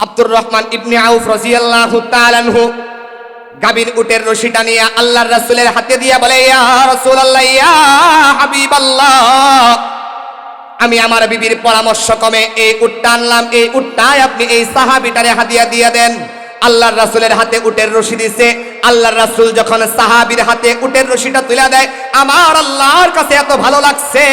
আব্দুর রহমান ইবনে আউফ রাদিয়াল্লাহু তাআলা আনহু গাভীর উটের রশিটা নিয়ে আল্লাহর রাসূলের হাতে দিয়ে বলে, ইয়া রাসূলুল্লাহ, ইয়া হাবিবাল্লাহ, আমি আমার বিবির পরামর্শ ক্রমে এই উটটা আনলাম, এই উটটাই আপনি এই সাহাবীটারে হাদিয়া দিয়ে দেন। আল্লাহর রাসূলের হাতে উটের রশি দিছে। আল্লাহর রাসূল যখন সাহাবীর হাতে উটের রশিটা তুলে দেয়, আমার আল্লাহর কাছে এত ভালো লাগছে,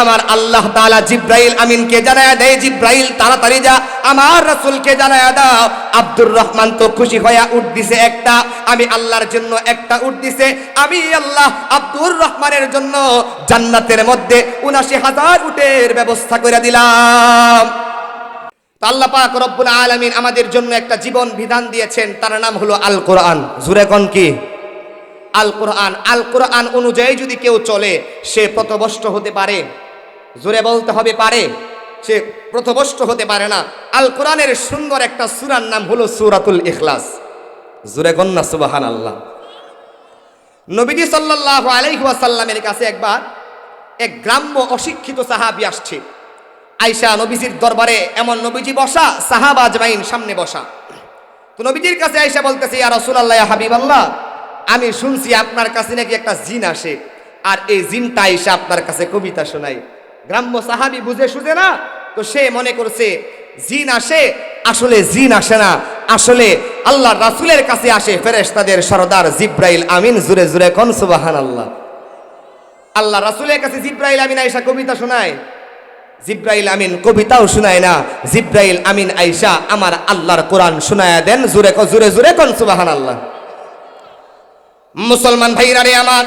আমার আল্লাহ তাআলা জিব্রাইল আমিনকে জানায়া দেয়, জিব্রাইল তাড়াতাড়ি যা আমার রাসূলকে জানায়া দাও। আব্দুর রহমান তো খুশি হইয়া উট দিছে একটা, আমি আল্লাহর জন্য একটা উট দিছে, আমি আল্লাহ আব্দুর রহমানের জন্য জান্নাতের মধ্যে ৭৯,০০০ উটের ব্যবস্থা করে দিলাম। আল্লাহ পাক রব্বুল আলামিন আমাদের জন্য একটা জীবন বিধান দিয়েছেন, তার নাম হলো আল কোরআন। জুরে কোন কি? আল কোরআন। আল কোরআন অনুযায়ী যদি কেউ চলে সে পথভ্রষ্ট হতে পারে। জুরে বলতে হবে পারে, সে পথভ্রষ্ট হতে পারে না। আল কোরআনের সুন্দর একটা সূরার নাম হলো সূরাতুল ইখলাস। জুরে কোন না সুবহানাল্লাহ। নবীজি সাল্লাল্লাহু আলাইহি ওয়াসাল্লামের কাছে একবার এক গ্রাম্য অশিক্ষিত সাহাবী আসছে। আয়েশা নবীজির দরবারে, এমন নবীজি বসা, সাহাবা আজমাইন সামনে বসা। তো নবীজির কাছে আয়েশা বলতেছে, ইয়া রাসূলুল্লাহ, ইয়া হাবিবাল্লাহ, আমি শুনছি আপনার কাছে নাকি একটা জিন আসে, আর এই জিনটা আয়েশা আপনার কাছে কবিতা শোনায়। গ্রাম্য সাহাবী বুঝে সুঝে না, তো সে মনে করছে জিন আসে। আসলে জিন আসে না, আসলে আল্লাহর রাসূলের কাছে আসে ফেরেশতাদের সরদার জিব্রাইল আমিন। জুরে জুরে কোন সুবহানাল্লাহ। আল্লাহ রাসূলের কাছে জিব্রাইল আমিন আয়েশা কবিতা শোনায়? জিব্রাইল আমিন কবিতাও শোনায় না, জিব্রাইল আমিন আয়েশা আমার আল্লাহর কোরআন শোনায়া দেন। জুরে জুরে জুরে কোন সুবহানাল্লাহ। মুসলমান ভাইরা রে আমার,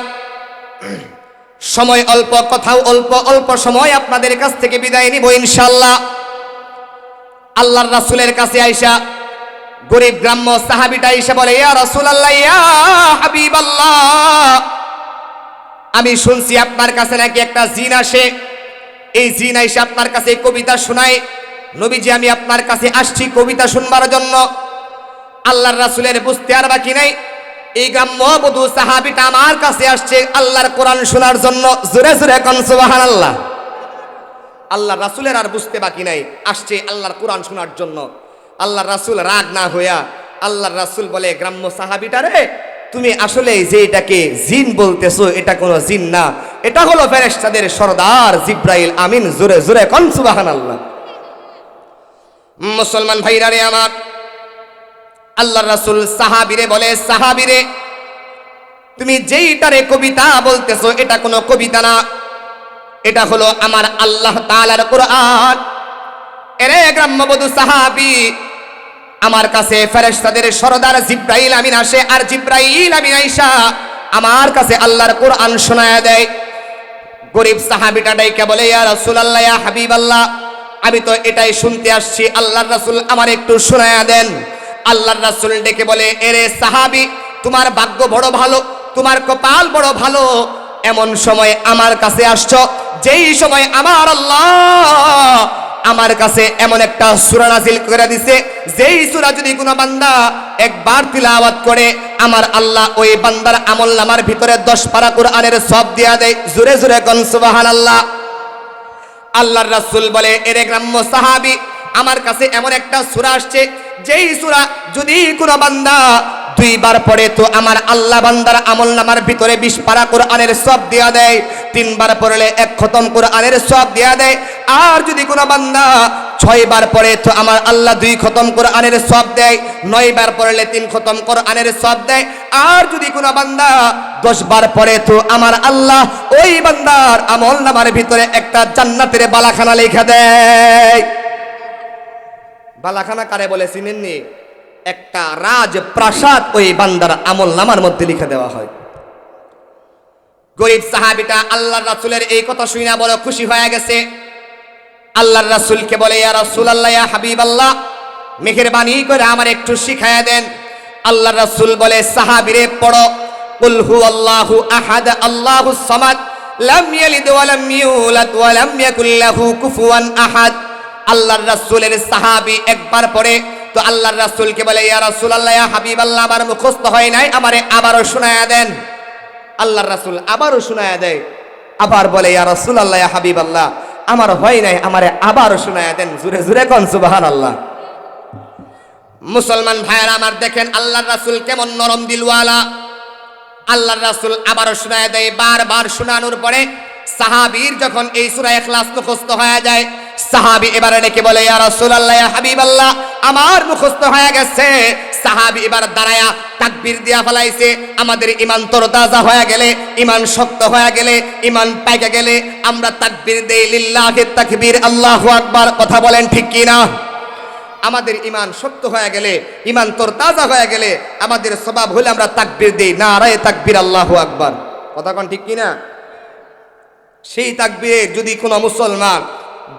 সময় অল্প, কথাও অল্প, অল্প সময় আপনাদের কাছ থেকে বিদায় নিব ইনশাআল্লাহ। আল্লাহর রাসূলের কাছে আয়েশা, গরীব গ্রাম্য সাহাবীটা এসে বলে, ইয়া রাসূলুল্লাহ, ইয়া হাবিবাল্লাহ, আমি শুনছি আপনার কাছে নাকি একটা জিন আসে, এই জিন আইসা আপনার কাছে কবিতা শোনায়। নবীজি, আমি আপনার কাছে আসছি কবিতা শুনবার জন্য। আল্লাহর রাসূলের বুঝতে আর বাকি নাই, এই গ্রাম্য বধূ সাহাবীটা আমার কাছে আসছে আল্লাহর কোরআন শোনার জন্য। জোরে জোরে কোন সুবহানাল্লাহ। আল্লাহর রাসূলের আর বুঝতে বাকি নাই, আসছে আল্লাহর কোরআন শোনার জন্য। আল্লাহর রাসূল রাগ না হইয়া আল্লাহর রাসূল বলে, গ্রাম্য সাহাবীটারে, তুমি আসলে যে এটাকে জিন বলতেছো, এটা কোনো জিন না, এটা হলো ফেরেশতাদের সরদার জিব্রাইল আমিন। জোরে জোরে কোন সুবহানাল্লাহ। মুসলমান ভাইরা রে আমার, আল্লাহর রাসূল সাহাবীরে বলে, সাহাবীরে, তুমি যেইটারে কবিতা বলতেছো এটা কোনো কবিতা না, এটা হলো আমার আল্লাহ তাআলার কোরআন। এরে গ্রাম্যবধূ সাহাবী, আমার কাছে ফেরেশতাদের সরদার জিব্রাইল আমিন আসে, আর জিব্রাইল আমিন আয়েশা আমার কাছে আল্লাহর কোরআন শোনায়া দেয়। গরীব সাহাবীটা ডাইকা বলে, ইয়া রাসূলুল্লাহ, ইয়া হাবিবাল্লাহ, আমি তো এটাই শুনতে আসছি, আল্লাহর রাসূল আমার একটু শোনায়া দেন। আল্লাহর রাসূল ডেকে বলে, এরে সাহাবী, তোমার ভাগ্য বড় ভালো, তোমার কপাল বড় ভালো, এমন সময় আমার কাছে আসছো যেই সময় আমার আল্লাহ আমার কাছে এমন একটা সূরা নাযিল করে দিছে, যেই সূরা যদি কোনো বান্দা একবার তিলাওয়াত করে, আমার আল্লাহ ওই বান্দার আমলনামার ভিতরে 10 পারা কোরআনের সওয়াব দিয়া দেয়। জোরে জোরে কোন সুবহানাল্লাহ। আল্লাহর রাসূল বলে, এরে গ্রাম্য সাহাবী, আমার কাছে এমন একটা সূরা আসছে, যেই সূরা যদি কোনো বান্দা 2 বার পড়ে, তো আমার আল্লাহ বান্দার আমলনামার ভিতরে 20 পারা কোরআনের সওয়াব দিয়া দেয়। 3 বার পড়লে 1 খতম কোরআনের সওয়াব দিয়া দেয়। আর যদি কোনো বান্দা 6 বার পড়ে, তো আমার আল্লাহ 2 খতম কোরআনের সওয়াব দেয়। 9 বার পড়লে 3 খতম কোরআনের সওয়াব দেয়। আর যদি কোনো বান্দা 10 বার পড়ে, তো আমার আল্লাহ ওই বান্দার আমলনামার ভিতরে একটা জান্নাতের বালাখানা লেখা দেয়। বালাখানা কারে বলে চিনেননি? একটা রাজপ্রাসাদ ওই বান্দার আমলনামার মধ্যে লিখে দেওয়া হয়। গরীব সাহাবীটা আল্লাহর রাসূলের এই কথা শুনে বড় খুশি হয়ে গেছে। আল্লাহর রাসূলকে বলে, ইয়া রাসূলুল্লাহ, ইয়া হাবিবাল্লাহ, মেহেরবানি করে আমার একটু শিখায়া দেন। আল্লাহর রাসূল বলে, সাহাবীরে পড়ো, কুল হুয়াল্লাহু আহাদ আল্লাহুস সামাদ লাম ইয়ালিদ ওয়া লাম ইউলাদ ওয়া লাম ইয়াকুল লাহু কুফুয়ান আহাদ। আল্লাহর রাসূলের সাহাবী একবার পড়ে, তো আল্লাহর রাসূলকে বলে, ইয়া রাসূলুল্লাহ, ইয়া হাবিবাল্লাহ, আমার মুখস্থ হয় নাই, আমারে আবারও শোনায়া দেন। আল্লাহর রাসূল আবারও শোনায়া দেয়। আবার বলে, ইয়া রাসূলুল্লাহ, ইয়া হাবিবাল্লাহ, আমার হয় নাই, আমারে আবারও শোনায়া দেন। জোরে জোরে কোন সুবহানাল্লাহ। মুসলমান ভাইয়েরা আমার, দেখেন আল্লাহর রাসূল কেমন নরম দিলওয়ালা। আল্লাহর রাসূল আবারও শোনায় দেয়। বারবার শোনানোর পরে সাহাবীর যখন এই সূরা ইখলাস মুখস্থ হয়ে যায়, সাহাবী এবারে ডেকে বলে, ইয়া রাসূলুল্লাহ, ইয়া হাবিবাল্লাহ, আমার মুখস্থ হয়ে গেছে। সাহাবী এবার দাঁড়ায়া তাকবীর দিয়া ফেলাইছে। আমাদের ঈমান তরতাজা হয়ে গেলে, ঈমান শক্ত হয়ে গেলে, ঈমান পাইকে গেলে আমরা তাকবীর দেই, লিল্লাহি তাকবীর, আল্লাহু আকবার। কথা বলেন ঠিক কি না? আমাদের ঈমান শক্ত হয়ে গেলে, ঈমান তরতাজা হয়ে গেলে আমাদের স্বভাব হলে আমরা তাকবীর দেই, নারায়ে তাকবীর, আল্লাহু আকবার। কথা কোন ঠিক কি না? সেই তাকবীরে যদি কোনো মুসলমান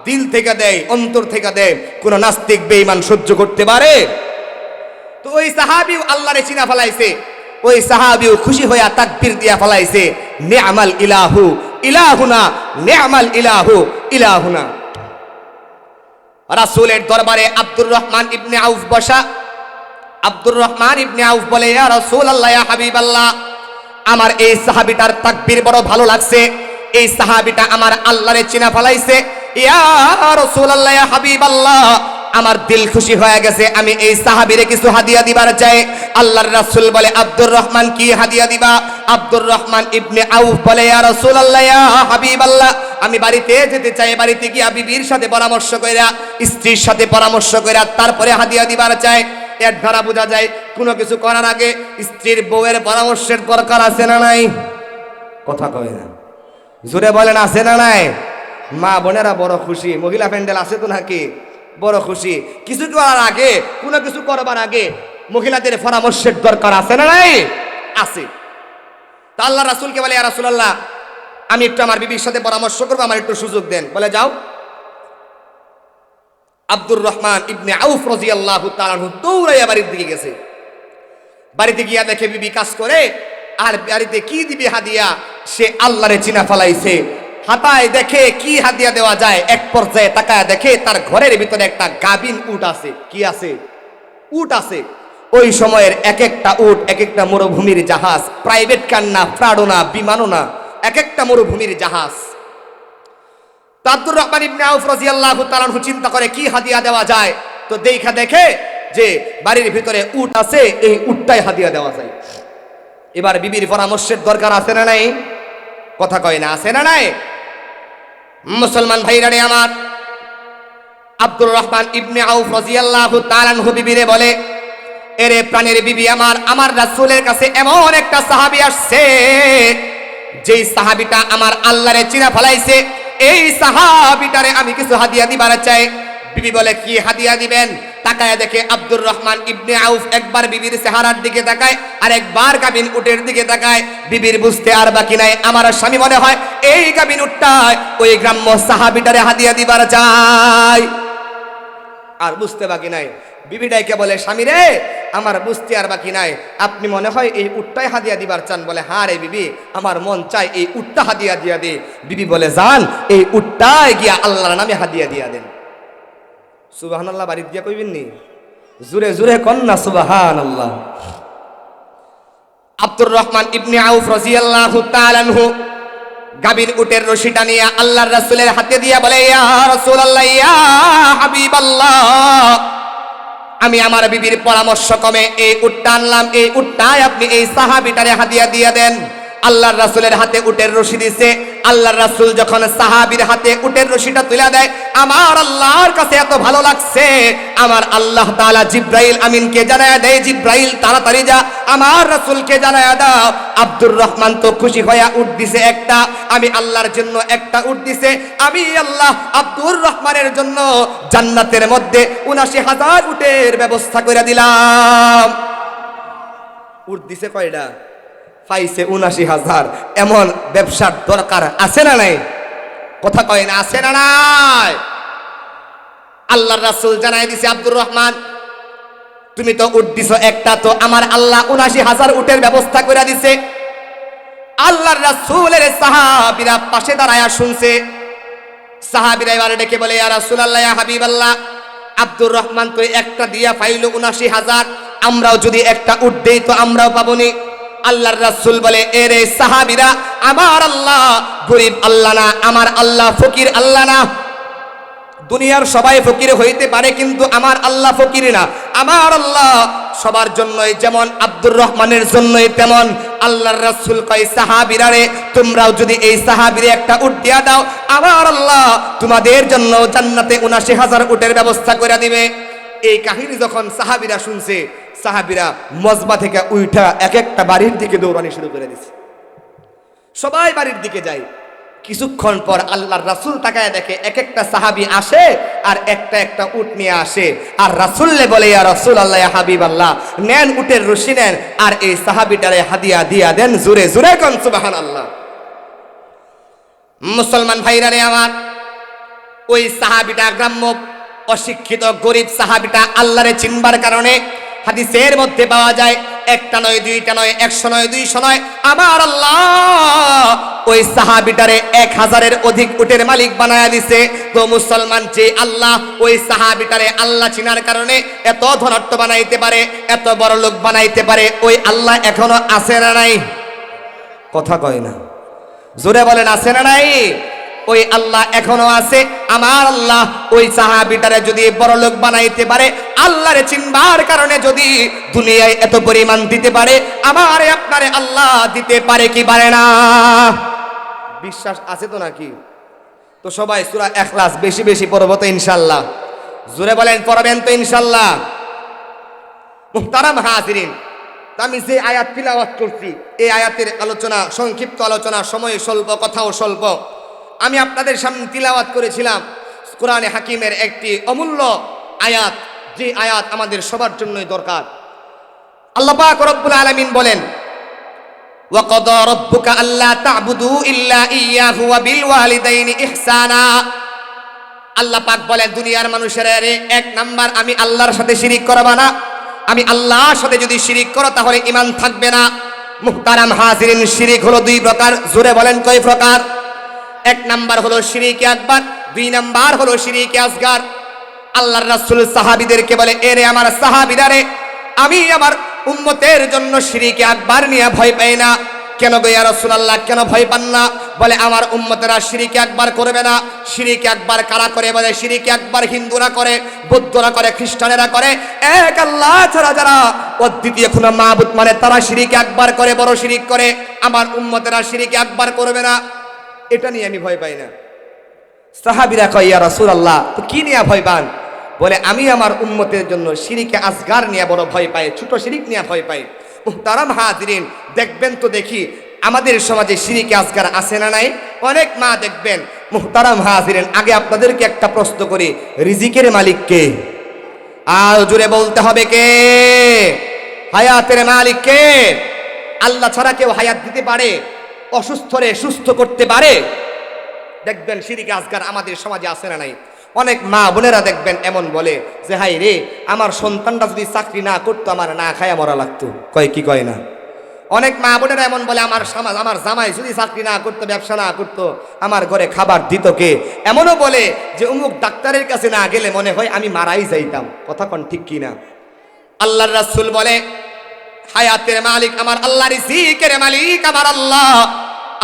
দিল থেকে দেয়, অন্তর থেকে দেয়, কোন নাস্তিক বেঈমান সহ্য করতে পারে? তো ওই সাহাবীও আল্লাহরে চিনা ফেলাইছে, ওই সাহাবীও খুশি হইয়া তাকবীর দিয়া ফেলাইছে, নি'মাল ইলাহু ইলাহুনা, নি'মাল ইলাহু ইলাহুনা। রাসূলের দরবারে আব্দুর রহমান ইবনে আউফ বসা। আব্দুর রহমান ইবনে আউফ বলে, ইয়া রাসূলুল্লাহ, ইয়া হাবিবাল্লাহ, আমার এই সাহাবীটার তাকবীর বড় ভালো লাগছে। এই সাহাবীটা আমার আল্লাহরে চিনা ফেলাইছে। ইয়া রাসূলুল্লাহ, ইয়া হাবিবাল্লাহ, আমার দিল খুশি হয়ে গেছে। আমি এই সাহাবীরে কিছু হাদিয়া দিবার চাই। আল্লাহর রাসূল বলে, আব্দুর রহমান, কি হাদিয়া দিবা? আব্দুর রহমান ইবনে আউফ বলে, ইয়া রাসূলুল্লাহ, ইয়া হাবিবাল্লাহ, আমি বাড়িতে যেতে চাই। বাড়িতে গিয়া বিবির সাথে পরামর্শ কইরা, স্ত্রীর সাথে পরামর্শ কইরা তারপরে হাদিয়া দিবার চাই। এর দ্বারা বোঝা যায় কোনো কিছু করার আগে স্ত্রীর বউয়ের পরামর্শের দরকার আছে না নাই? কথা কয় না, জোরে বলেন, আছে না নাই? মা বোনেরা বড় খুশি, মহিলা প্যান্ডেল আছে তো নাকি? বড় খুশি। কিছু করার আগে, কোনো কিছু করবার আগে মহিলাদের পরামর্শের দরকার আছে না নাই? আছে। তা আল্লাহ রাসূলকে বলে, ইয়া রাসূলুল্লাহ, আমি একটু আমার বিবির সাথে পরামর্শ করবো, আমার একটু সুযোগ দেন। বলে, যাও। আব্দুর রহমান ইবনে আউফ রাদিয়াল্লাহু তাআলা দৌড়াইয়া বাড়ির দিকে গেছে। বাড়িতে গিয়া দেখে বিবি কাজ করে, আর বাড়িতে কি দিবে হাদিয়া সে আল্লাহরে চিনা ফেলাইছে। হাতায় দেখে কি হাদিয়া দেওয়া যায়। এক পর্যায়ে তাকায় দেখে তার ঘরের ভিতরে একটা গাবিন উট আছে। কি আছে? উট আছে। ওই সময়ের এক একটা উট এক একটা মরুভূমির জাহাজ, প্রাইভেট কার না, প্রাডো না, বিমানও না, এক একটা মরুভূমির জাহাজ। আব্দুর রহমান ইবনে আউফ রাদিয়াল্লাহু তাআলা চিন্তা করে কি হাদিয়া দেওয়া যায়। তো দেখে যে বাড়ির ভিতরে উট আছে, এই উটটাই হাদিয়া দেওয়া যায়। এবার বিবির পরামর্শের দরকার আছে না নাই? কথা কয় না, আছে না নাই? মুসলমান ভাইরা রে আমার, আব্দুর রহমান ইবনে আউফ রাদিয়াল্লাহু তাআলা বিবিরে বলে, এরে প্রাণের বিবি আমার, আমার রাসূলের কাছে এমন একটা সাহাবী আসছে, যেই সাহাবীটা আমার আল্লাহরে চিনা ফেলাইছে। এই সাহাবীটারে আমি কিছু হাদিয়া দিবার চাই। বিবি বলে, কি হাদিয়া দিবেন? তাকায় দেখে আব্দুর রহমান ইবনে আউফ একবার বিবির চেহারার দিকে তাকায়, আর একবার গাবিন উটের দিকে তাকায়। বিবির বুঝতে আর বাকি নাই, আমার স্বামী মনে হয় এই গাবিন উটটায় ওই গ্রাম্য সাহাবীটারে হাদিয়া দিবার চাই। আর বুঝতে বাকি নাই। বিবি ডাইকে বলে, স্বামী রে, আমার বুঝতে আর বাকি নাই, আপনি মনে হয় এই উটটাই হাদিয়া দিবার চান। বলে, হ্যাঁ রে বিবি, আমার মন চাই এই উটটা হাদিয়া দিয়া দে। বিবি বলে, যান, এই উটটাই গিয়া আল্লাহর নামে হাদিয়া দিয়া দেন। সুবহানাল্লাহ বাড়ি দিয়া কইবেন নি? জোরে জোরে কন্যা সুবহানাল্লাহ। আব্দুর রহমান ইবনে আউফ রাদিয়াল্লাহু তাআলা আনহু গাবিন উটের রশিটা নিয়ে আল্লাহর রাসূলের হাতে দিয়া বলে, ইয়া রাসূলুল্লাহ, ইয়া হাবিবাল্লাহ, আমি আমার বিবির পরামর্শ কমে এই উটটা আনলাম। এই উটটাই আপনি এই সাহাবীটারে হাদিয়া দিয়ে দেন। আল্লাহর রাসূলের হাতে উটের রশি দিছে। আল্লাহর রাসূল যখন সাহাবীর হাতে উটের রশিটা তুলে দেয়, আমার আল্লাহর কাছে এত ভালো লাগছে। আমার আল্লাহ তাআলা জিব্রাইল আমিনকে জানায়া দেয়, জিব্রাইল তাড়াতাড়ি যা আমার রাসূলকে জানায়া দাও। আব্দুর রহমান তো খুশি হইয়া উট দিছে একটা, আমি আল্লাহর জন্য একটা উট দিছে। আমি আল্লাহ আব্দুর রহমানের জন্য জান্নাতের মধ্যে ৭৯,০০০ উটের ব্যবস্থা করে দিলাম। উট দিছে কয়টা? পাইছে ৭৯,০০০। এমন ব্যবসার দরকার আছে না নাই? কথা কয় না, আছে না নাই? আল্লাহর রাসূল জানাই দিছে, আব্দুর রহমান, তুমি তো উট দিছো একটা, তো আমার আল্লাহ ৭৯,০০০ উটের ব্যবস্থা করে দিছে। আল্লাহর রাসূলের সাহাবীরা পাশে দাঁড়ায়া শুনছে। সাহাবীরা এবারে ডেকে বলে, ইয়া রাসূলুল্লাহ, ইয়া হাবিবাল্লাহ, আব্দুর রহমান তো একটা দিয়া পাইল ৭৯,০০০, আমরাও যদি একটা উট দেই তো আমরাও পাবনি। আল্লাহর রাসূল বলে, এরে সাহাবীরা, আমার আল্লাহ গরীব আল্লাহ না, আমার আল্লাহ ফকির আল্লাহ না। দুনিয়ার সবাই ফকির হইতে পারে, কিন্তু আমার আল্লাহ ফকির না। আমার আল্লাহ সবার জন্যই যেমন, আব্দুর রহমানের জন্যই তেমন। আল্লাহর রাসূল কয় সাহাবীরা রে, তোমরাও যদি এই সাহাবীরে একটা উট দিয়া দাও, আমার আল্লাহ তোমাদের জন্য জান্নাতে ৭৯,০০০ উটের ব্যবস্থা করে দিবে। এই কাহিনী যখন সাহাবীরা শুনছে, সাহাবীরা মজমা থেকে উঠা এক একটা বাড়ির দিকে দৌড়ানি শুরু করে দিছে। সবাই বাড়ির দিকে যায়। কিছুক্ষণ পর আল্লাহর রাসূল তাকায় দেখে এক একটা সাহাবী আসে আর একটা একটা উট নিয়ে আসে, আর রাসূলকে বলে, ইয়া রাসূলুল্লাহ, ইয়া হাবিবাল্লাহ, নেন উটের রশি নেন আর এই সাহাবীটারে হাদিয়া দিয়া দেন। জোরে জোরে কোন সুবহানাল্লাহ। মুসলমান ভাইরা রে আমার, ওই সাহাবীটা গ্রাম্য অশিক্ষিত গরিব সাহাবীটা আল্লাহরে চিনবার কারণে হাদিসের মধ্যে পাওয়া যায়, একটা নয়, দুইটা নয়, ১০০ নয়, ২০০ নয়, আমার আল্লাহ ওই সাহাবীটারে ১,০০০-এর অধিক উটের মালিক বানায়া দিছে। তো মুসলমান, যে আল্লাহ ওই সাহাবীটারে আল্লাহ চিনার কারণে এত ধনাঢ্য বানাইতে পারে, এত বড় লোক বানাইতে পারে, ওই আল্লাহ এখনো আছে না নাই? কথা কয় না, জোরে বলেন, আছে না নাই? ওই আল্লাহ এখনো আছে। আমার আল্লাহ ওই সাহাবীটারে যদি বড় লোক বানাইতে পারে, আল্লাহরে চিনবার কারণে যদি দুনিয়ায় এত পরিমাণ দিতে পারে, আমারে আপনারে আল্লাহ দিতে পারে কি পারে না? বিশ্বাস আছে তো নাকি? তো সবাই সূরা ইখলাস বেশি বেশি পড়ব তো ইনশাআল্লাহ। জোরে বলেন, পড়বেন তো ইনশাআল্লাহ। মুহতারাম হাজিরিন, আমি যে আয়াত তিলাওয়াত করছি, এই আয়াতের আলোচনা, সংক্ষিপ্ত আলোচনা, সময় স্বল্প, কথাও স্বল্প। আমি আপনাদের সামনে তিলাওয়াত করেছিলাম কোরআনে হাকিমের একটি অমূল্য আয়াত, যে আয়াত আমাদের সবার জন্যই দরকার। আল্লাহ পাক রব্বুল আলামিন বলেন, ওয়া ক্বাদা রাব্বুকা আল্লা তা'বুদু ইল্লা ইয়্যাহু ওয়া বিল ওয়ালিদাইনি ইহসানা। আল্লাহ পাক বলেন, দুনিয়ার মানুষেরা রে, এক নাম্বার, আমি আল্লাহর সাথে শিরিক করবা না। আমি আল্লাহর সাথে যদি শিরিক করো তাহলে ঈমান থাকবে না। মুহতারাম হাজিরিন, শিরিক হলো দুই প্রকার। জোরে বলেন, কয় প্রকার? এক নাম্বার হলো শিরিকে আকবার, দুই নাম্বার হলো শিরিকে আসগার। আল্লাহর রাসূল সাহাবীদেরকে বলে, এরে আমার সাহাবীরা রে, আমি আমার উম্মতের জন্য শিরিকে আকবার নিয়ে ভয় পাই না। কেন গো ইয়া রাসূলুল্লাহ, কেন ভয় পান না? বলে, আমার উম্মতেরা শিরিকে আকবার করবে না। শিরিকে আকবার কারা করে? বলে, শিরিকে আকবার হিন্দুরা করে, বৌদ্ধরা করে, খ্রিস্টানেরা করে। এক আল্লাহ ছাড়া যারা অদ্বিতীয় কোনো মাবুদ মানে, তারা শিরিকে আকবার করে, বড় শিরিক করে। আমার উম্মতেরা শিরিকে আকবার করবে না, এটা নিয়ে আমি ভয় পাই না। সাহাবীরা কয়, ইয়া রাসূলুল্লাহ, তো কি নিয়ে ভয় পান? বলে, আমি আমার উম্মতের জন্য শিরিকে আসগার নিয়ে বড় ভয় পাই, ছোট শিরিক নিয়ে ভয় পাই। মুহতারাম হাজিরিন, দেখবেন তো দেখি আমাদের সমাজে শিরিকে আসগার আছে না নাই? অনেক মা দেখবেন। মুহতারাম হাজিরিন, আগে আপনাদেরকে একটা প্রশ্ন করি, রিজিকের মালিক কে? আর জোরে বলতে হবে, কে? হায়াতের মালিক কে? আল্লাহ ছাড়া কেউ হায়াত দিতে পারে? অসুস্থরে সুস্থ করতে পারে? দেখবেন শিরিকে আসগার আমাদের সমাজে আছে না নাই? অনেক মা বোনেরা দেখবেন এমন বলে যে, হাই রে, আমার সন্তানটা যদি চাকরি না করতো, আমার না খায়া মরা লাগতো। কয় কি কয় না? অনেক মা বোনেরা এমন বলে, আমার জামাই যদি চাকরি না করতো, ব্যবসা না করতো, আমার ঘরে খাবার দিত কে? এমনও বলে যে, অমুক ডাক্তারের কাছে না গেলে মনে হয় আমি মারাই যাইতাম। কথা কোন ঠিক কি না? আল্লাহর রাসূল বলে, হায়াতের মালিক আমার আল্লাহ, রিজিকের মালিক আমার আল্লাহ।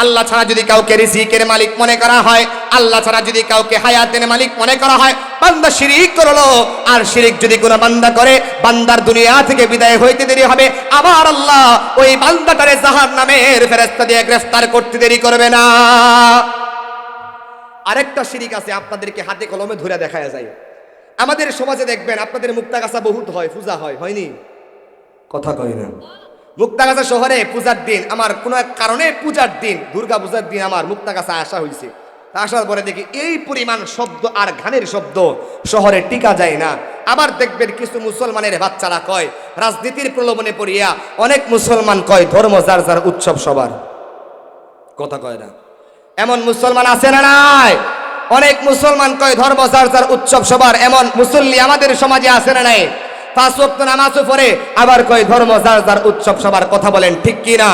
আল্লাহ ছাড়া যদি কাউকে রিজিকের মালিক মনে করা হয়, আল্লাহ ছাড়া যদি কাউকে হায়াতের মালিক মনে করা হয়, বান্দা শিরিক করলো। আর শিরিক যদি কোনো বান্দা করে, বান্দার দুনিয়া থেকে বিদায় হইতে দেরি হবে। আমার আল্লাহ ওই বান্দাটারে জাহান্নামের ফেরেশতা দিয়ে গ্রেফতার করতে দেরি করবে না। আরেকটা শিরিক আছে, আপনাদেরকে হাতে কলমে ধরে দেখায়া যায়। আমাদের সমাজে দেখবেন, আপনাদের মুক্তাগাছা বহুত হয়, পূজা হয়, হয়নি? কথা কয় না। মুক্তাগাছা শহরে পূজার দিন, আমার কোনো এক কারণে পূজার দিন, দুর্গা পূজার দিন আমার মুক্তাগাছা আসা হয়েছে। আসার পরে দেখি এই পরিমাণ শব্দ আর গানের শব্দ শহরে টিকা যায় না। আবার দেখবেন কিছু মুসলমানের বাচ্চারা কয়, রাজনীতির প্রলোভনে পড়িয়া অনেক মুসলমান কয়, ধর্ম যার যার, উৎসব সবার। কথা কয় না। এমন মুসলমান আছে না নাই? অনেক মুসলমান কয়, ধর্ম যার যার, উৎসব সবার। এমন মুসল্লি আমাদের সমাজে আছে না নাই? 5 ওয়াক্ত নামাজও পড়ে, আবার কয় ধর্ম যার যার, উৎসব সবার। কথা বলেন ঠিক কি না?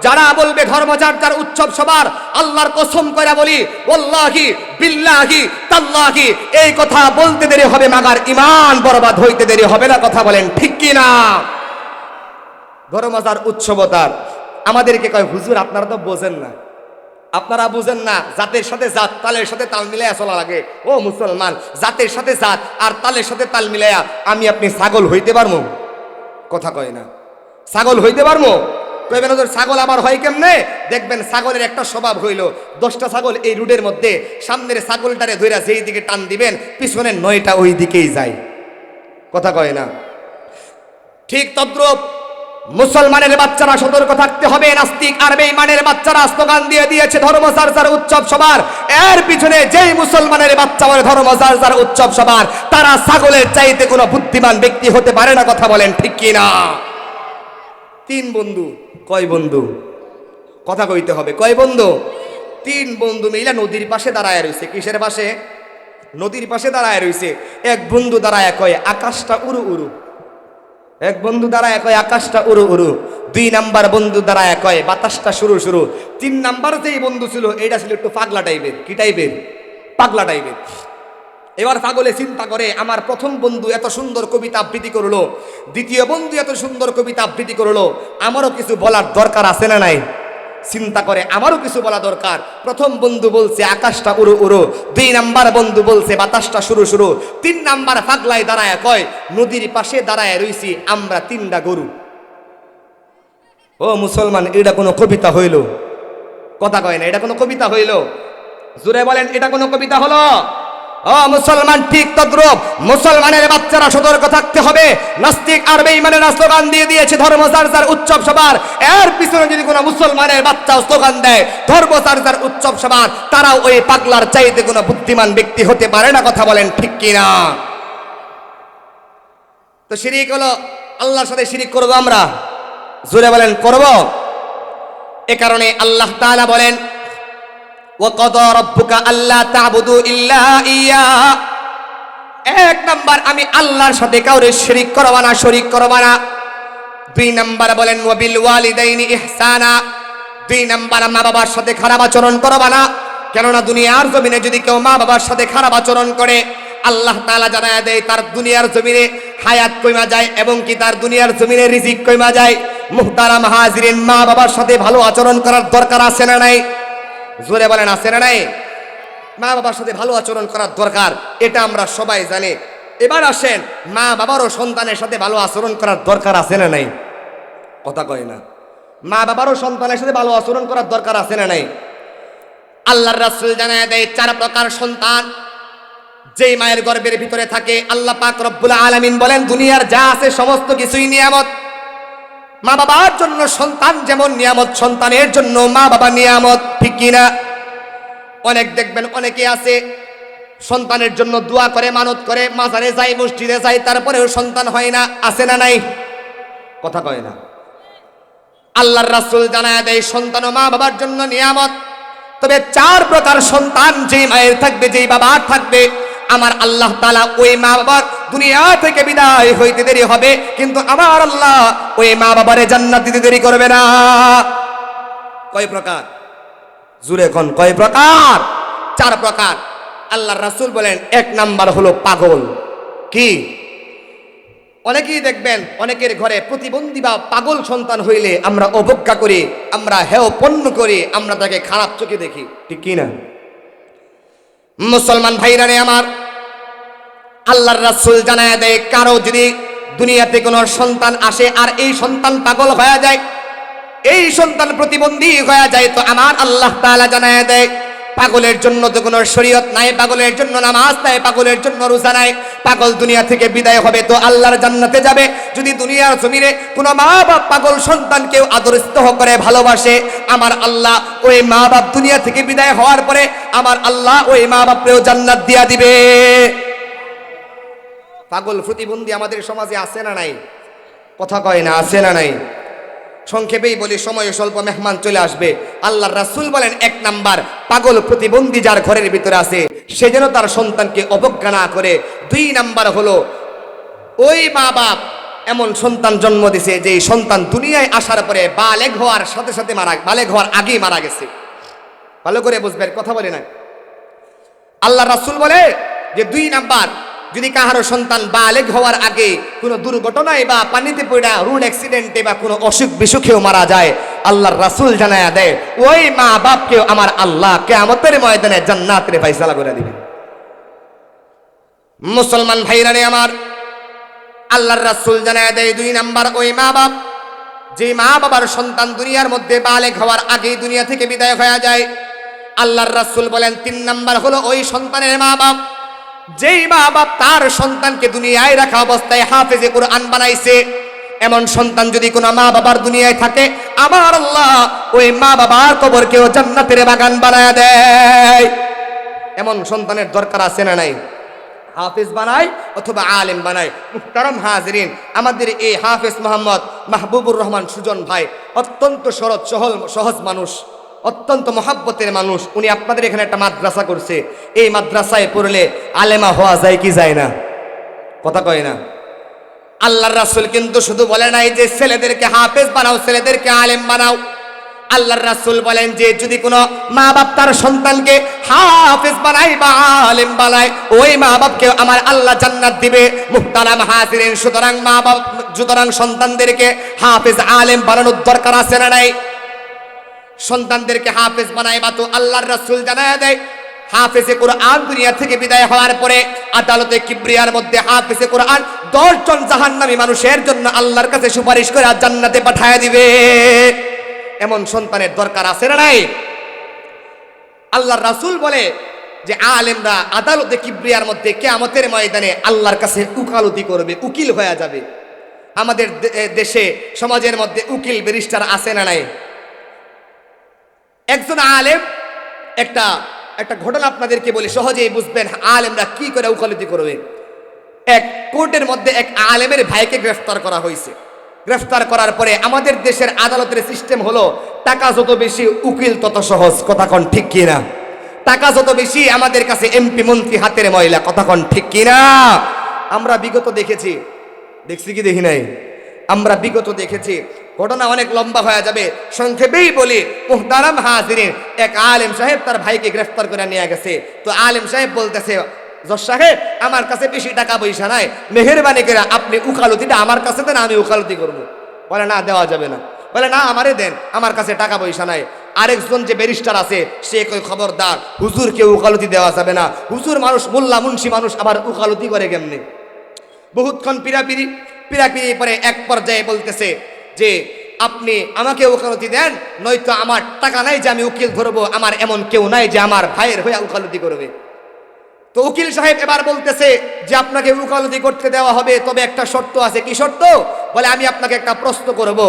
যারা বলবে ধর্ম যার যার, উৎসব সবার, আল্লাহর কসম করে বলি, ওয়াল্লাহি বিল্লাহি তাল্লাহি, এই কথা বলতে দেরি হবে, মাগার ঈমান বরবাদ হইতে দেরি হবে না। কথা বলেন ঠিক কি না? ধর্ম যার, উৎসবতার। আমাদেরকে কয়, হুজুর আপনারা তো বোঝেন না। আপনারা বুঝেন না, জাতের সাথে জাত, তালের সাথে তাল মিলাইয়া চলা লাগে। ও মুসলমান, জাতের সাথে জাত আর তালের সাথে তাল মিলাইয়া আমি আপনি ছাগল হইতে পারবো? কথা কয় না। ছাগল হইতে পারবো? কইবেন ওদের ছাগল আবার হয় কেমনে? দেখবেন ছাগলের একটা স্বভাব হইল, 10টা ছাগল এই রুডের মধ্যে, সামনের ছাগলটারে ধইরা যেই দিকে টান দিবেন পিছনের 9টা ওই দিকেই যায়। কথা কয় না। ঠিক তদ্রূপ মুসলমানের বাচ্চারা সতর্ক থাকতে হবে। নাস্তিক আর বেঈমানের বাচ্চারা স্লোগান দিয়ে দিয়েছে ধর্ম চর্চার উৎসব সবার। এর পিছনে যেই মুসলমানের বাচ্চা বলে ধর্ম চর্চার উৎসব সবার, তারা ছাগলের চাইতে কোনো বুদ্ধিমান ব্যক্তি হতে পারে না। কথা বলেন ঠিক কি না? 3 বন্ধু। কয় বন্ধু? কথা কইতে হবে। কয় বন্ধু? 3 বন্ধু মিলে নদীর পাশে দাঁড়ায় রইছে। কিসের পাশে? নদীর পাশে দাঁড়ায় রইছে। এক বন্ধু দাঁড়ায় কয় আকাশটা উড়ু উড়ু। এক বন্ধু দাঁড়ায় কয় আকাশটা উড়ু উড়ু। 2 নাম্বার বন্ধু দাঁড়ায় কয় বাতাসটা শুরু শুরু। 3 নাম্বার যেই বন্ধু ছিল এটা ছিল একটু পাগলা টাইপের। কি টাইপের? পাগলা টাইপের। এবার পাগলে চিন্তা করে, আমার প্রথম বন্ধু এত সুন্দর কবিতা আবৃত্তি করলো, দ্বিতীয় বন্ধু এত সুন্দর কবিতা আবৃত্তি করলো, আমারও কিছু বলার দরকার আছে না নাই? চিন্তা করে আমারও কিছু বলা দরকার। প্রথম বন্ধু বলছে আকাশটা উড়ু উড়ু, 2 নাম্বার বন্ধু বলছে বাতাসটা শুরু শুরু, 3 নাম্বার পাগলায় দাঁড়ায় কয় নদীর পাশে দাঁড়ায় রইছি আমরা 3টা গরু। ও মুসলমান, এটা কোনো কবিতা হইল? কথা কয় না। এটা কোনো কবিতা হইল? জোরে বলেন, এটা কোনো কবিতা হলো? ও মুসলমান, ঠিক তদ্রূপ মুসলমানের বাচ্চারা সতর্ক থাকতে হবে। নাস্তিক আর বেঈমানেরা স্লোগান দিয়ে দিয়েছে ধর্ম চর্চার উৎসব সবার। এর পিছনে যদি কোনো মুসলমানের বাচ্চা স্লোগান দেয় ধর্ম চর্চার উৎসব সবার, তারাও ওই পাগলার চাইতে কোনো বুদ্ধিমান ব্যক্তি হতে পারে না। কথা বলেন ঠিক কিনা? তো শিরিক হলো, আল্লাহর সাথে শিরিক করব আমরা। জোরে বলেন, করব। এ কারণে আল্লাহ তাআলা বলেন ওয়াকাদা রাব্বুকা আল্লা তা'বুদু ইল্লা ইয়া। 1 নাম্বার, আমি আল্লাহর সাথে কাউরে শিরিক করব না, শরীক করব না। 2 নাম্বার বলেন ওয়াবিল ওয়ালিদাইনি ইহসানা। 2 নাম্বার, মা বাবার সাথে খারাপ আচরণ করব না। কেননা দুনিয়ার জমিনে যদি কেউ মা বাবার সাথে খারাপ আচরণ করে, আল্লাহ তাআলা জানায়া দেয় তার দুনিয়ার জমিনে হায়াত কইমা যায় এবং কি তার দুনিয়ার জমিনে রিজিক কইমা যায়। মুহতারাম হাজিরিন, মা বাবার সাথে ভালো আচরণ করার দরকার আছে না নাই? জোরে বলেন, আছে না নাই? মা বাবার সাথে ভালো আচরণ করার দরকার, এটা আমরা সবাই জানি। এবার আসেন, মা বাবারও সন্তানের সাথে ভালো আচরণ করার দরকার আছে না নাই? কথা কয় না। মা বাবারও সন্তানের সাথে ভালো আচরণ করার দরকার আছে না নাই? আল্লাহর রাসূল জানায় দেয় 4 প্রকার সন্তান যেই মায়ের গর্ভের ভিতরে থাকে, আল্লাহ পাক রব্বুল আলামিন বলেন দুনিয়ার যা আছে সমস্ত কিছুই নিয়ামত। মা বাবার জন্য সন্তান যেমন নিয়ামত, সন্তানের জন্য মা বাবা নিয়ামত। ঠিক কিনা? অনেক দেখবেন অনেকে আছে সন্তানের জন্য দোয়া করে, মানত করে, মাজারে যায়, মসজিদে যায়, তারপরেও সন্তান হয় না। আছে না নাই? কথা কয় না। আল্লাহর রাসূল জানায় দেয় সন্তান ও মা বাবার জন্য নিয়ামত। তবে 4 প্রকার সন্তান যেই মায়ের থাকবে, যেই বাবার থাকবে, আমার আল্লাহ তাআলা ওই মা বাবার দুনিয়া থেকে বিদায় হইতে দেরি হবে, কিন্তু আমার আল্লাহ ওই মা বাবারে জান্নাত দিতে দেরি করবে না। কয় প্রকার? জুরে কোন কয় প্রকার? 4 প্রকার। আল্লাহর রাসূল বলেন 1 নাম্বার হলো পাগল। কি? অনেকেই দেখবেন অনেকের ঘরে প্রতিবন্ধী বা পাগল সন্তান হইলে আমরা অবজ্ঞা করি, আমরা হেয় পণ্য করি, আমরা তাকে খারাপ চোখে দেখি। ঠিক কি না? মুসলমান ভাইরা রে আমার, আল্লাহর রাসূল জানায় দেয় কারো যদি দুনিয়াতে কোনো সন্তান আসে আর এই সন্তান পাগল হয়ে যায়, এই সন্তান প্রতিবন্ধী হয়ে যায়, তো আমার আল্লাহ তাআলা জানায় দেয় পাগলের জন্য তো কোনো শরীয়ত নাই, পাগলের জন্য নামাজ নাই, পাগলের জন্য রোজা নাই। পাগল দুনিয়া থেকে বিদায় হবে তো আল্লাহর জান্নাতে যাবে। যদি দুনিয়ার জমিনে কোনো মা বাপ পাগল সন্তানকেও আদর স্নেহ করে, ভালোবাসে, আমার আল্লাহ ওই মা বাপ দুনিয়া থেকে বিদায় হওয়ার পরে আমার আল্লাহ ওই মা বাপকেও জান্নাত দিয়া দিবে। পাগল প্রতিবন্ধী আমাদের সমাজে আছে না নাই? কথা কয় না, আছে না নাই? সংক্ষেপেই বলি, সময় স্বল্প, মেহমান চলে আসবে। আল্লাহর রাসূল বলেন 1 নাম্বার, পাগল প্রতিবন্ধী যার ঘরের ভিতরে আছে সে যেন তার সন্তানকে অবজ্ঞা না করে। 2 নাম্বার হলো ওই মা বাপ এমন সন্তান জন্ম দিছে যে সন্তান দুনিয়ায় আসার পরে বালেগ হওয়ার সাথে সাথে বালেগ হওয়ার আগেই মারা গেছে। ভালো করে বুঝবেন, কথা বলে না। আল্লাহর রাসূল বলে যে 2 নাম্বার যদি কাহারো সন্তান বালেগ হওয়ার আগে কোনো দুর্ঘটনায় বা পানিতে পড়া রোড অ্যাক্সিডেন্টে বা কোনো অসুখ বিসুখেও মারা যায়, আল্লাহর রাসূল জানায়া দেয় ওই মা বাপকেও আমার আল্লাহ কিয়ামতের ময়দানে জান্নাতের ফয়সালা করে দিবেন। মুসলমান ভাইরা রে আমার, আল্লাহর রাসূল জানায়া দেয় 2 নাম্বার ওই মা বাপ, যে মা বাবার সন্তান দুনিয়ার মধ্যে বালেগ হওয়ার আগেই দুনিয়া থেকে বিদায় হয়ে যায়। আল্লাহর রাসূল বলেন 3 নাম্বার হলো ওই সন্তানের মা বাপ, যেই মা বাপ তার সন্তানকে দুনিয়ায় রাখা অবস্থায় হাফেজে কোরআন বানাইছে। এমন সন্তান যদি কোনো মা বাবার দুনিয়ায় থাকে, আমার আল্লাহ ওই মা বাবার কবরকেও জান্নাতের বাগান বানায়া দেয়। এমন সন্তানের দরকার আছে না নাই? হাফেজ বানায় অথবা আলেম বানায়। মুহতারাম হাজিরিন, আমাদের এই হাফেজ মোহাম্মদ মাহবুবুর রহমান সুজন ভাই অত্যন্ত সহজ মানুষ, অত্যন্ত মহাব্বতের মানুষ। উনি আপনাদের এখানে একটা মাদ্রাসা করছে। এই মাদ্রাসায় পড়লে আলেমা হওয়া যায় কি যায় না? কথা কয় না। আল্লাহর রাসূল কিন্তু শুধু বলে নাই যে ছেলেদেরকে হাফেজ বানাও, ছেলেদেরকে আলেম বানাও। আল্লাহর রাসূল বলেন যে যদি কোনো মা বাপ তার সন্তানকে হাফেজ বানায় বা আলেম বানায়, ওই মা বাপকে আমার আল্লাহ জান্নাত দিবে। মুহতারাম হাজিরিন, সুতরাং সন্তানদেরকে হাফেজ আলেম বানানোর দরকার আছে না নাই? সন্তানদেরকে হাফেজ বানায় বা তো আল্লাহর রাসূল জানায়া দেয় হাফেজে কোরআন দুনিয়া থেকে বিদায় হওয়ার পরে আদালতে কিবরিয়ার মধ্যে হাফেজে কোরআন 10 জন জাহান্নামী মানুষের জন্য আল্লাহর কাছে সুপারিশ করে জান্নাতে পাঠায়া দিবে। এমন সন্তানের দরকার আছে না নাই? আল্লাহর রাসূল বলে যে আলেমরা আদালতে কিবরিয়ার মধ্যে কিয়ামতের ময়দানে আল্লাহর কাছে উকালতি করবে, উকিল হয়ে যাবে। আমাদের দেশে সমাজের মধ্যে উকিল ব্যারিস্টার আছে না নাই? একজন আলেম, একটা ঘটনা আপনাদেরকে বলি, সহজেই বুঝবেন আলেমরা কি করে উকালতি করবে। এক কোর্টের মধ্যে এক আলেমের ভাইকে গ্রেফতার করা হয়েছে। গ্রেফতার করার পরে আমাদের দেশের আদালতের সিস্টেম হলো টাকা যত বেশি উকিল তত সহজ। কথা কোন ঠিক কিনা? টাকা যত বেশি আমাদের কাছে এমপি মন্ত্রী হাতের ময়লা। কথা কোন ঠিক কিনা? আমরা বিগত দেখেছি কি দেখি নাই? আমরা বিগত দেখেছি। ঘটনা অনেক লম্বা হয়ে যাবে, সংক্ষেপেই বলি। মুহতারাম হাজিরিন, এক আলেম সাহেব তার ভাইকে গ্রেফতার করে নিয়ে গেছে। তো আলেম সাহেব বলতেছে, জজ সাহেব আমার কাছে বেশি টাকা পয়সা নাই, মেহেরবানি করে আপনি উকালতিটা আমার কাছে দেন, আমি উকালতি করব। বলে না, দেওয়া যাবে না। বলে না, আমারে দেন, আমার কাছে টাকা পয়সা নাই। আরেকজন যে ব্যারিস্টার আছে সে কই, খবরদার, হুজুরকে উকালতি দেওয়া যাবে না। হুজুর মানুষ, মোল্লা মুন্সি মানুষ, আবার উকালতি করে কেমনে? বহুতক্ষণ পিরাপিরি পরে এক পর্যায়ে বলতেছে যে আপনি আমাকে উকালতি দেন, নয়তো আমার টাকা নাই যে আমি উকিল ধরবো, আমার এমন কেউ নাই যে আমার ভাইয়ের হয়ে উকালতি করবে। তো উকিল সাহেব এবার বলতেছে যে আপনাকে উকালতি করতে দেওয়া হবে, তবে একটা শর্ত আছে। কি শর্ত? বলে আমি আপনাকে একটা প্রশ্ন করব,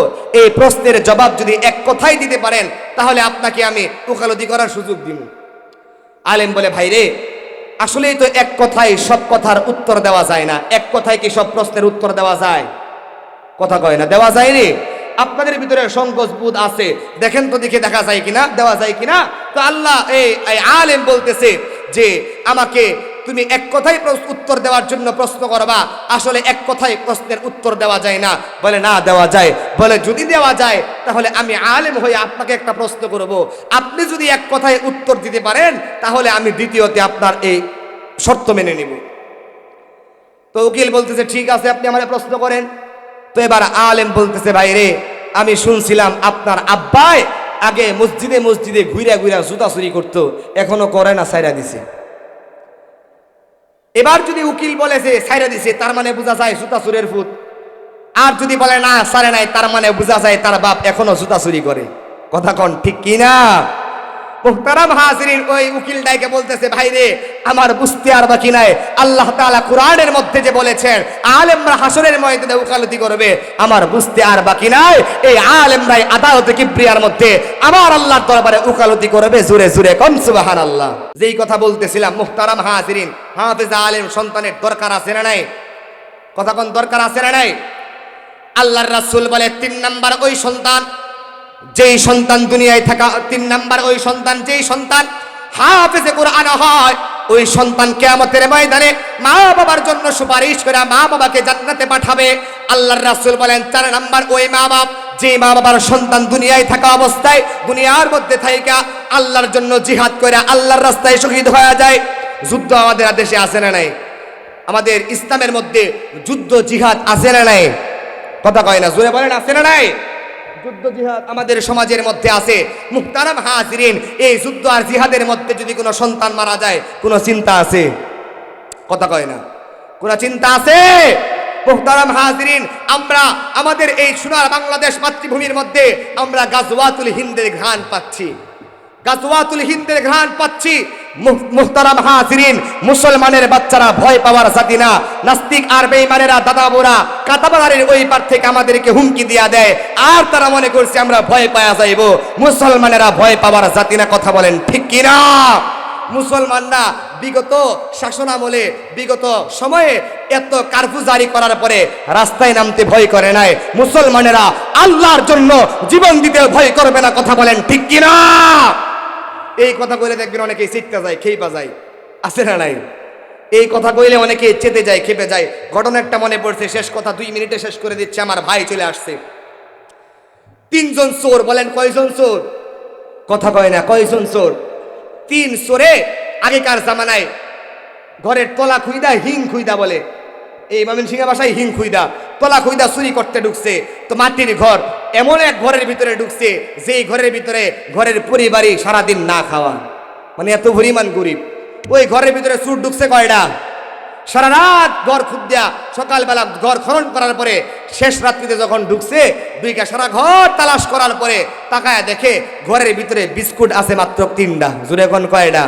এই প্রশ্নের জবাব যদি এক কথাই দিতে পারেন তাহলে আপনাকে আমি উকালতি করার সুযোগ দিব। আলেম বলে, ভাই রে, আসলেই তো এক কথায় সব কথার উত্তর দেওয়া যায় না। এক কথায় কি সব প্রশ্নের উত্তর দেওয়া যায়? কথা কয় না, দেওয়া যায়নি। আপনাদের ভিতরে সংকোচ বোধ আছে, দেখেন তো দেখে দেখা যায় কিনা, দেওয়া যায় কিনা। তো আল্লাহ এই আলেম বলতেছে যে আমাকে তুমি এক কথাই উত্তর দেওয়ার জন্য প্রশ্ন করবা, আসলে এক কথায় প্রশ্নের উত্তর দেওয়া যায় না। বলে না, দেওয়া যায়। বলে যদি দেওয়া যায় তাহলে আমি আলেম হয়ে আপনাকে একটা প্রশ্ন করব, আপনি যদি এক কথায় উত্তর দিতে পারেন তাহলে আমি দ্বিতীয়তে আপনার এই শর্ত মেনে নিব। তো উকিল বলতেছে ঠিক আছে, আপনি আমারে প্রশ্ন করেন। তো এবার আলেম বলতেছে, ভাই রে, আমি শুনছিলাম আপনার আব্বাই আগে মসজিদে ঘুরা জুতা চুরি করতো, এখনো করে না, ছাইরা দিছে। এবার যদি উকিল বলে যে ছাইরা দিছে, তার মানে বোঝা যায় জুতা চুরের ফুট। আর যদি বলে না, ছাড়ে নাই, তার মানে বোঝা যায় তার বাপ এখনো জুতা চুরি করে। কথা কোন ঠিক কিনা? মুহতারাম হাজিরিন, ওই উকিল ডাইকে বলতেছে, ভাই রে, আমার বুঝতে আর বাকি নাই। আল্লাহ তাআলা কোরআনের মধ্যে যে বলেছেন আলেমরা হাসরের ময়দানে উকালতি করবে, আমার বুঝতে আর বাকি নাই। এই আলেমরাই আদালতে কিবরিয়ার মধ্যে আমার আল্লাহর দরবারে উকালতি করবে। জোরে জোরে কোন সুবহানাল্লাহ। যেই কথা বলতেছিলাম, মুহতারাম হাজিরিন, হাফেজ আলেম সন্তানের দরকার আছে না নাই? কথা কোন দরকার আছে না নাই? আল্লাহর রাসূল বলে 3 নাম্বার ওই সন্তান, যেই সন্তান দুনিয়ায় থাকা, 3 নাম্বার ওই সন্তান, যেই সন্তান হাফেজে কোরআন হয়, ওই সন্তান কিয়ামতের ময়দানে মা বাবার জন্য সুপারিশ করে মা বাবাকে জান্নাতে পাঠাবে। আল্লাহর রাসূল বলেন 4 নাম্বার ওই মা বাপ, যে মা বাবার সন্তান দুনিয়ায় থাকা অবস্থায় দুনিয়ার মধ্যে থাইকা আল্লাহর জন্য জিহাদ করে আল্লাহর রাস্তায় শহীদ হয়ে যায়। যুদ্ধ আমাদের দেশে আছে না নাই? আমাদের ইসলামের মধ্যে যুদ্ধ জিহাদ আছে না নাই? কথা কয় না, জোরে বলেন আছে না নাই? যুদ্ধ জিহাদ আমাদের সমাজের মধ্যে আছে। মুহতারাম হাজিরিন, এই যুদ্ধ আর জিহাদের মধ্যে যদি কোনো সন্তান মারা যায়, কোনো চিন্তা আছে? কথা কয় না, কোনো চিন্তা আছে? মুহতারাম হাজিরিন, আমরা আমাদের এই সোনার বাংলাদেশ মাতৃভূমির মধ্যে আমরা গাজওয়াতুল হিন্দের ঘ্রাণ পাচ্ছি, গাজওয়াতুল হিন্দের ঘ্রাণ পাচ্ছি। মুহতারাম হাজিরিন, মুসলমানের বাচ্চারা ভয় পাওয়ার জাতি না। নাস্তিক আর বেঈমানেরা দাদাবুরা কাতাবাড়ির ওই পার থেকে আমাদেরকে হুমকি দিয়া দেয়, আর তারা মনে করছে আমরা ভয় পাওয়া যাইব। মুসলমানেরা ভয় পাওয়ার জাতি না, কথা বলেন ঠিক কিনা? মুসলমানরা বিগত শাসনামলে, বিগত সময়ে এত কারফিউ জারি করার পরে রাস্তায় নামতে ভয় করে নাই। মুসলমানেরা আল্লাহর জন্য জীবন দিতে ভয় করবে না, কথা বলেন ঠিক কিনা? এই কথা কইলে দেখবেন অনেকেই শিখতে যায়, খেইপা যায়, আছে না নাই? এই কথা কইলে অনেকে চেতে যায়, খেপে যায়। ঘটনা একটা মনে পড়ছে, শেষ কথা 2 মিনিটে শেষ করে দিচ্ছে। আমার ভাই চলে আসছে, 3 জন চোর। বলেন কয়জন চোর? কথা কয় না, কয়জন চোর? 3 চোরে আগেকার জামানায় ঘরের তলা খুইদা, হিং খুইদা বলে, এই ময়মনসিংহ ভাষায় হিং খুইদা, তলা খুইদা চুরি করতে ঢুকছে। তো মাটির ঘর, এমন এক ঘরের ভিতরে ঢুকছে যেই ঘরের ভিতরে ঘরের পরিবারই সারাদিন না খাওয়া, মানে এত পরিমাণ গরিব। ওই ঘরের ভিতরে চোর ঢুকছে কয়টা? সারা রাত ঘর খুঁজা, সকালবেলা ঘর খনন করার পরে শেষ রাত্রিতে যখন ঢুকছে, দুইটা সারা ঘর তালাশ করার পরে তাকায় দেখে ঘরের ভিতরে বিস্কুট আছে মাত্র 3টা। জুড়ে এখন কয়টা?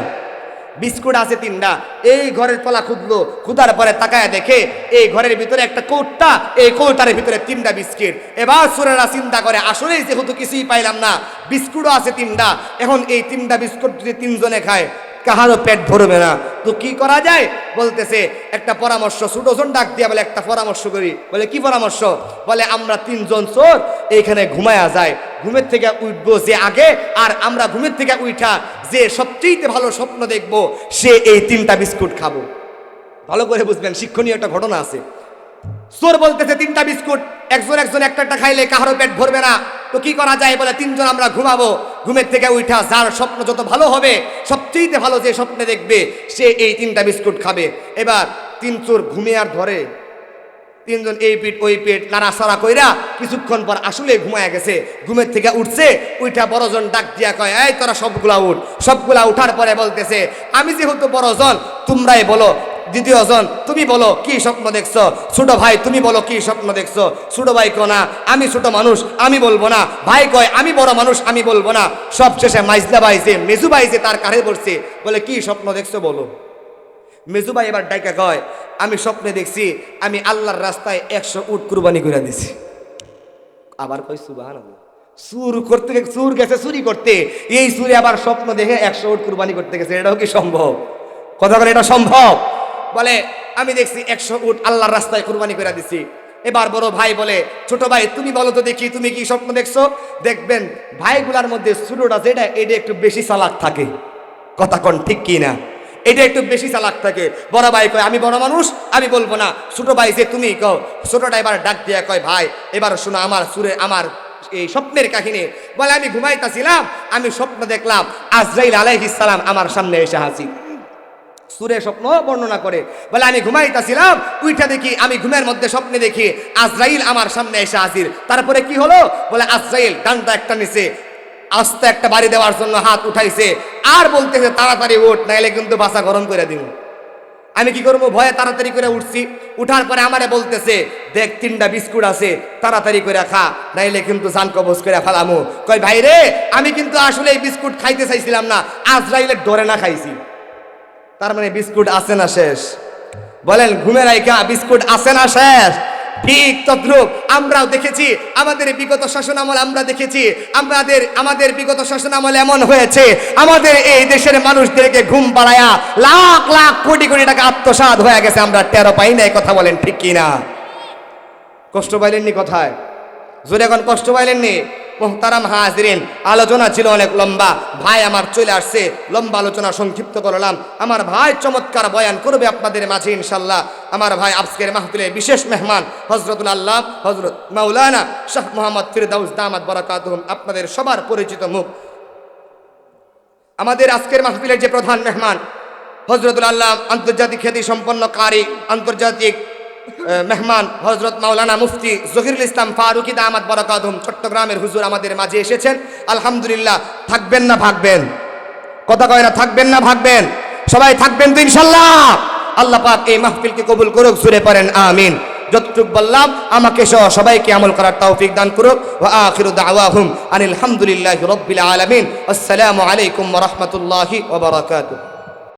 বিস্কুট আছে 3টা। এই ঘরের তলা খুঁজলো, খুঁজার পরে তাকায় দেখে এই ঘরের ভিতরে একটা কৌটা, এই কৌটার ভিতরে 3টা বিস্কিট। এবার চোরেরা চিন্তা করে, আসলেই যেহেতু কিছুই পাইলাম না, বিস্কুটও আছে 3টা, এখন এই 3টা বিস্কুট যদি 3 জনে খায় কাহারও পেট ভরবে না, তো কি করা যায়? বলতেছে একটা পরামর্শ, ছোট জন ডাক দিয়া বলে একটা পরামর্শ করি। বলে কি পরামর্শ? বলে আমরা 3 জন চোর এইখানে ঘুমায়া যায়, ঘুমের থেকে উঠবো যে আগে, আর আমরা ঘুমের থেকে উঠা যে সবচেয়ে ভালো স্বপ্ন দেখবো সে এই 3টা বিস্কুট খাবো। ভালো করে বুঝবেন, শিক্ষণীয় একটা ঘটনা আছে। চোর বলতেছে 3টা বিস্কুট, একজন একজন একটা একটা খাইলে কাহারও পেট ভরবে না, তো কি করা যায়? বলে 3 জন আমরা ঘুমাবো, ঘুমের থেকে উঠা যার স্বপ্ন যত ভালো হবে, সবচেয়ে ভালো যে স্বপ্নে দেখবে সে এই 3টা বিস্কুট খাবে। এবার 3 চোর ঘুমে আর ধরে, 3 জন এই পিঠ ওই পিঠ নাড়াচাড়া কইরা কিছুক্ষণ পর আসলে ঘুমায় গেছে। ঘুমের থেকে উঠছে, উঠা বড়জন ডাক দিয়া কয়, এই তোরা সবগুলা উঠ। সবগুলা উঠার পরে বলতেছে, আমি যেহেতু বড়জন তোমরাই বলো। দ্বিতীয় জন, তুমি বলো কি স্বপ্ন দেখছো? ছোট ভাই তুমি বলো কি স্বপ্ন দেখছো? ছোট ভাই কয় না আমি ছোট মানুষ, আমি বলবো না। ভাই কয় আমি বড় মানুষ, আমি বলবো না। সব শেষে মাইজলা ভাই যে মেজু ভাই যে তার কাছে পড়ছে, বলে কি স্বপ্ন দেখছো বলো। মেজু ভাই এবার ডাইকা কয়, আমি স্বপ্নে দেখছি আমি আল্লাহর রাস্তায় 100 উট কুরবানি করে দিছি। আবার কয় সুবহানাল্লাহ। চুর করতে, চুর গেছে চুরি করতে, এই চুরি আবার স্বপ্ন দেখে 100 উট কুরবানি করতে গেছে, এটাও কি সম্ভব? কথা বলে এটা সম্ভব? বলে আমি দেখছি 100 উট আল্লাহর রাস্তায় কুরবানি করে দিছি। এবার বড় ভাই বলে, ছোট ভাই তুমি বলো তো দেখি তুমি কি স্বপ্ন দেখছো? দেখবেন ভাইগুলার মধ্যে ছোটটা যেটা, এটা একটু বেশি চালাক থাকে। কথা কোন ঠিক কি না? এটা একটু বেশি চালাক থাকে। বড় ভাই কয় আমি বড় মানুষ, আমি বলবো না। ছোট ভাই যে তুমি কও। ছোটটা এবার ডাক দিয়া কয়, ভাই এবার শোনো আমার সুরে আমার এই স্বপ্নের কাহিনী। বলে আমি ঘুমাইতাছিলাম, আমি স্বপ্ন দেখলাম আজরাইল আলাইহিস সালাম আমার সামনে এসে হাজির। সুরে স্বপ্ন বর্ণনা করে, বলে আমি ঘুমাইতাছিলাম, উইঠা দেখি, আমি ঘুমের মধ্যে স্বপ্নে দেখি আজরাইল আমার সামনে এসে হাজির। তারপরে কি হলো? বলে আজরাইল ডান্ডা একটা নিচে আস্তে একটা বাড়ি দেওয়ার জন্য হাত উঠাইছে, আর বলতেছে তাড়াতাড়ি উঠ, নাইলে কিন্তু বাসা গরম করে দিব। আমি কি করবো? ভয়ে তাড়াতাড়ি করে উঠছি। উঠার পরে আমারে বলতেছে, দেখ 3টা বিস্কুট আছে, তাড়াতাড়ি করে খা, নাইলে কিন্তু জান কবজ করে ফেলামু। কই ভাই রে, আমি কিন্তু আসলে এই বিস্কুট খাইতে চাইছিলাম না, আজরাইলের ডরে না খাইছি। তার মানে বিস্কুট আছে না শেষ? বলেন ঘুমের আইকা বিস্কুট আছে না শেষ? ঠিক তদ্রুপ আমরাও দেখেছি আমাদের বিগত শাসন আমল, আমরা দেখেছি আমাদের বিগত শাসন আমল এমন হয়েছে, আমাদের এই দেশের মানুষদেরকে ঘুম পাড়ায়া লাখ লাখ কোটি কোটি টাকা আত্মসাৎ হয়ে গেছে, আমরা টেরো পাই না। কথা বলেন ঠিক কিনা? কষ্ট পাইলেননি কথায়? জোরে এখন কষ্ট পাইলেননি? মুহতারাম হাজিরিন, আলোচনা ছিল অনেক লম্বা, ভাই আমার চলে আসছে, লম্বা আলোচনা সংক্ষিপ্ত করলাম। আমার ভাই চমৎকার বয়ান করবে আপনাদের মাঝে ইনশাল্লাহ। আমার ভাই আজকের মাহফিলের বিশেষ মেহমান হযরতুল আল্লাহ হযরত মাওলানা শাহ মোহাম্মদ ফিরদাউস দামাত বারাকাতুহুম, আপনাদের সবার পরিচিত মুখ। আমাদের আজকের মাহফিলের যে প্রধান মেহমান, হযরতুল আল্লাহ আন্তর্জাতিক খ্যাতি সম্পন্ন কারি, আন্তর্জাতিক মেহমান হযরত মাওলানা মুফতি জহিরুল ইসলাম ফারুকী দামাত বারাকাতুহুম চট্টগ্রামের হুজুর আমাদের মাঝে এসেছেন। আলহামদুলিল্লাহ। থাকবেন না ভাগবেন? কথা কয় না, থাকবেন না ভাগবেন? সবাই থাকবেন তো ইনশাআল্লাহ? আল্লাহ পাক এই মাহফিলকে কবুল করুক, জোরে পড়েন আমিন। যতটুকু বললাম আমাকে সহ সবাইকে আমল করার তৌফিক দান করুক। ওয়া আখিরু দাওয়াহুম আনিল হামদুলিল্লাহি রাব্বিল আলামিন। আসসালামু আলাইকুম ওয়া রাহমাতুল্লাহি ওয়া বারাকাতুহু।